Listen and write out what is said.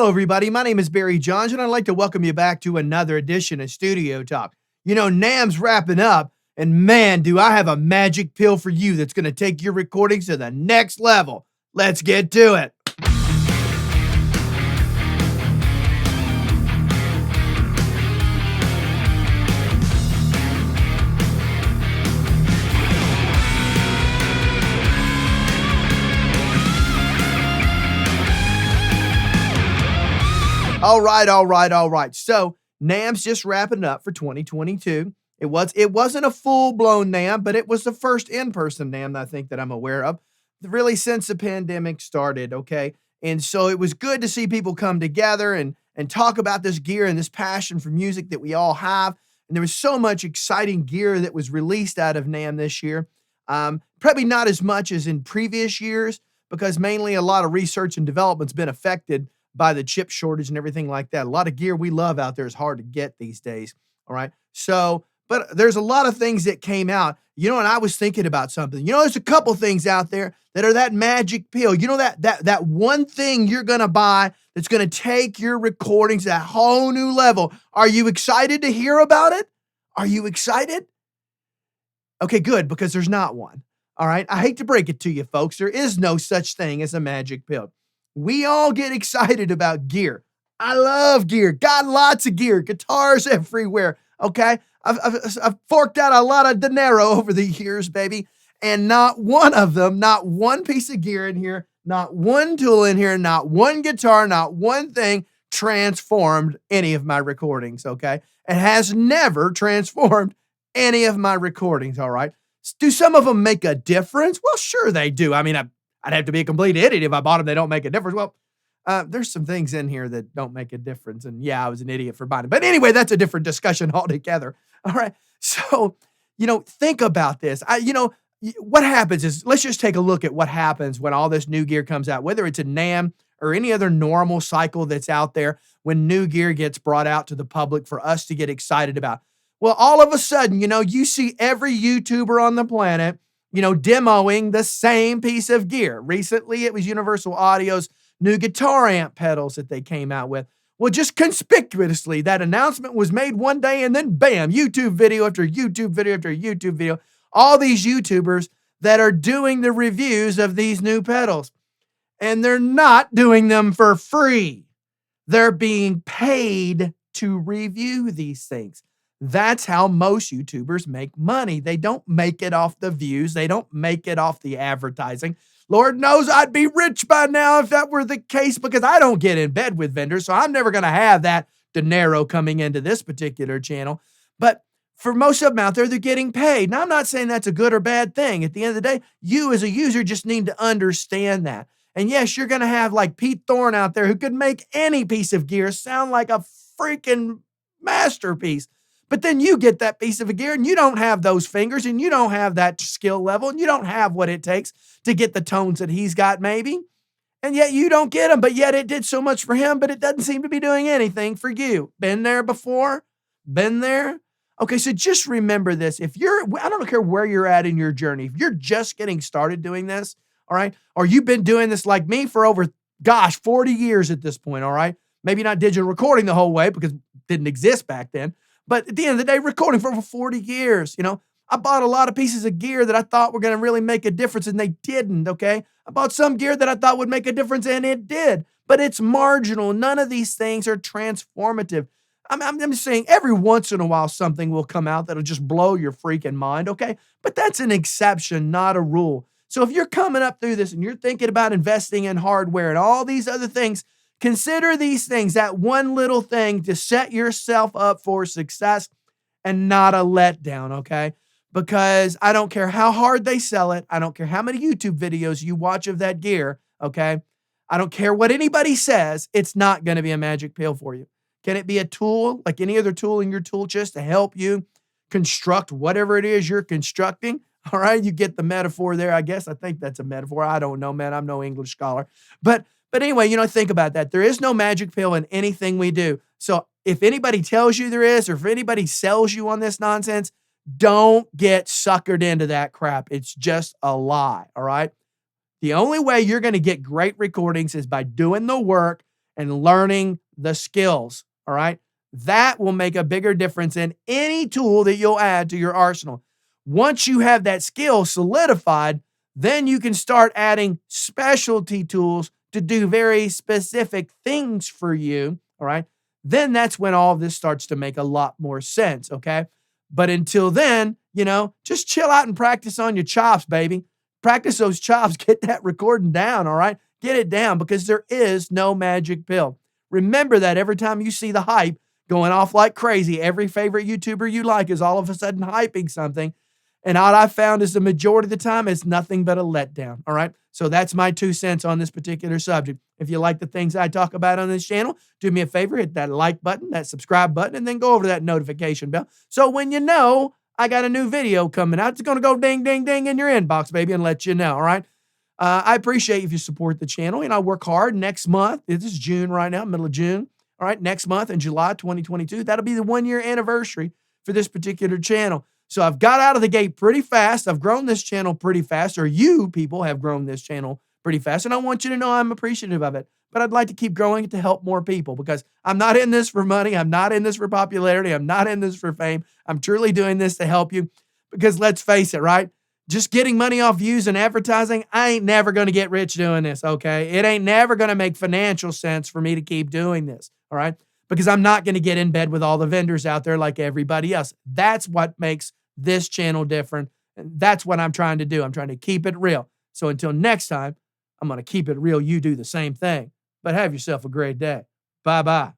Hello, everybody. My name is Barry Johns, and I'd like to welcome you back to another edition of Studio Talk. You know, NAMM's wrapping up, and man, do I have a magic pill for you that's going to take your recordings to the next level. Let's get to it. All right. So NAMM's just wrapping up for 2022. It wasn't a full-blown NAMM, but it was the first in-person NAMM I think that I'm aware of, really since the pandemic started, okay? And so it was good to see people come together and talk about this gear and this passion for music that we all have. And there was so much exciting gear that was released out of NAMM this year. Probably not as much as in previous years, because mainly a lot of research and development's been affected by the chip shortage and everything like that. A lot of gear we love out there is hard to get these days. All right. So, but there's a lot of things that came out. You know, and I was thinking about something. You know, there's a couple things out there that are that magic pill. You know, that one thing you're gonna buy that's gonna take your recordings to that whole new level. Are you excited to hear about it? Are you excited? Okay, good, because there's not one. All right. I hate to break it to you, folks. There is no such thing as a magic pill. We all get excited about gear. I love gear. Got lots of gear. Guitars everywhere. Okay, I've forked out a lot of dinero over the years, baby, and not one of them, not one piece of gear in here, not one tool in here, not one guitar, not one thing transformed any of my recordings. Okay, it has never transformed any of my recordings. All right. Do some of them make a difference? Well, sure they do. I mean, I'd have to be a complete idiot if I bought them. They don't make a difference. Well, there's some things in here that don't make a difference. And yeah, I was an idiot for buying them. But anyway, that's a different discussion altogether. All right. So, you know, think about this. What happens is, let's just take a look at what happens when all this new gear comes out, whether it's a NAMM or any other normal cycle that's out there when new gear gets brought out to the public for us to get excited about. Well, all of a sudden, you know, you see every YouTuber on the planet, you know, demoing the same piece of gear. Recently, it was Universal Audio's new guitar amp pedals that they came out with. Well, just conspicuously, that announcement was made one day, and then bam, YouTube video after YouTube video after YouTube video. All these YouTubers that are doing the reviews of these new pedals. And they're not doing them for free. They're being paid to review these things. That's how most YouTubers make money. They don't make it off the views. They don't make it off the advertising. Lord knows I'd be rich by now if that were the case, because I don't get in bed with vendors, so I'm never going to have that dinero coming into this particular channel. But for most of them out there, they're getting paid. Now, I'm not saying that's a good or bad thing. At the end of the day, you as a user just need to understand that. And yes, you're going to have like Pete Thorne out there who could make any piece of gear sound like a freaking masterpiece. But then you get that piece of gear and you don't have those fingers and you don't have that skill level and you don't have what it takes to get the tones that he's got maybe. And yet you don't get them, but yet it did so much for him, but it doesn't seem to be doing anything for you. Been there before? Been there? Okay, so just remember this. I don't care where you're at in your journey. If you're just getting started doing this, all right, or you've been doing this like me for over, 40 years at this point, all right? Maybe not digital recording the whole way because it didn't exist back then. But at the end of the day, recording for over 40 years, you know, I bought a lot of pieces of gear that I thought were going to really make a difference, and they didn't, okay? I bought some gear that I thought would make a difference, and it did. But it's marginal. None of these things are transformative. I'm just saying every once in a while something will come out that'll just blow your freaking mind, okay? But that's an exception, not a rule. So if you're coming up through this and you're thinking about investing in hardware and all these other things, consider these things, that one little thing to set yourself up for success and not a letdown, okay? Because I don't care how hard they sell it. I don't care how many YouTube videos you watch of that gear, okay? I don't care what anybody says. It's not going to be a magic pill for you. Can it be a tool, like any other tool in your tool chest, to help you construct whatever it is you're constructing? All right, you get the metaphor there, I guess. I think that's a metaphor. I don't know, man. I'm no English scholar. But anyway, you know, think about that. There is no magic pill in anything we do. So if anybody tells you there is, or if anybody sells you on this nonsense, don't get suckered into that crap. It's just a lie, all right? The only way you're going to get great recordings is by doing the work and learning the skills. All right. That will make a bigger difference in any tool that you'll add to your arsenal. Once you have that skill solidified, then you can start adding specialty tools to do very specific things for you. All right. Then that's when all of this starts to make a lot more sense. Okay. But until then, just chill out and practice on your chops, baby. Practice those chops. Get that recording down. All right. Get it down, because there is no magic pill. Remember that every time you see the hype going off like crazy, every favorite YouTuber you like is all of a sudden hyping something. And all I found is the majority of the time it's nothing but a letdown. All right. So that's my 2 cents on this particular subject. If you like the things I talk about on this channel, do me a favor, hit that like button, that subscribe button, and then go over to that notification bell. So when you know I got a new video coming out, it's going to go ding, ding, ding in your inbox, baby, and let you know. All right. I appreciate if you support the channel, and I work hard next month. This is June right now, middle of June. All right. Next month in July 2022, that'll be the 1-year anniversary for this particular channel. So I've got out of the gate pretty fast. I've grown this channel pretty fast, or you people have grown this channel pretty fast. And I want you to know I'm appreciative of it. But I'd like to keep growing it to help more people, because I'm not in this for money. I'm not in this for popularity. I'm not in this for fame. I'm truly doing this to help you, because let's face it, right? Just getting money off views and advertising, I ain't never going to get rich doing this, okay? It ain't never going to make financial sense for me to keep doing this, all right? Because I'm not going to get in bed with all the vendors out there like everybody else. That's what makes this channel different. And that's what I'm trying to do. I'm trying to keep it real. So until next time, I'm going to keep it real. You do the same thing. But have yourself a great day. Bye-bye.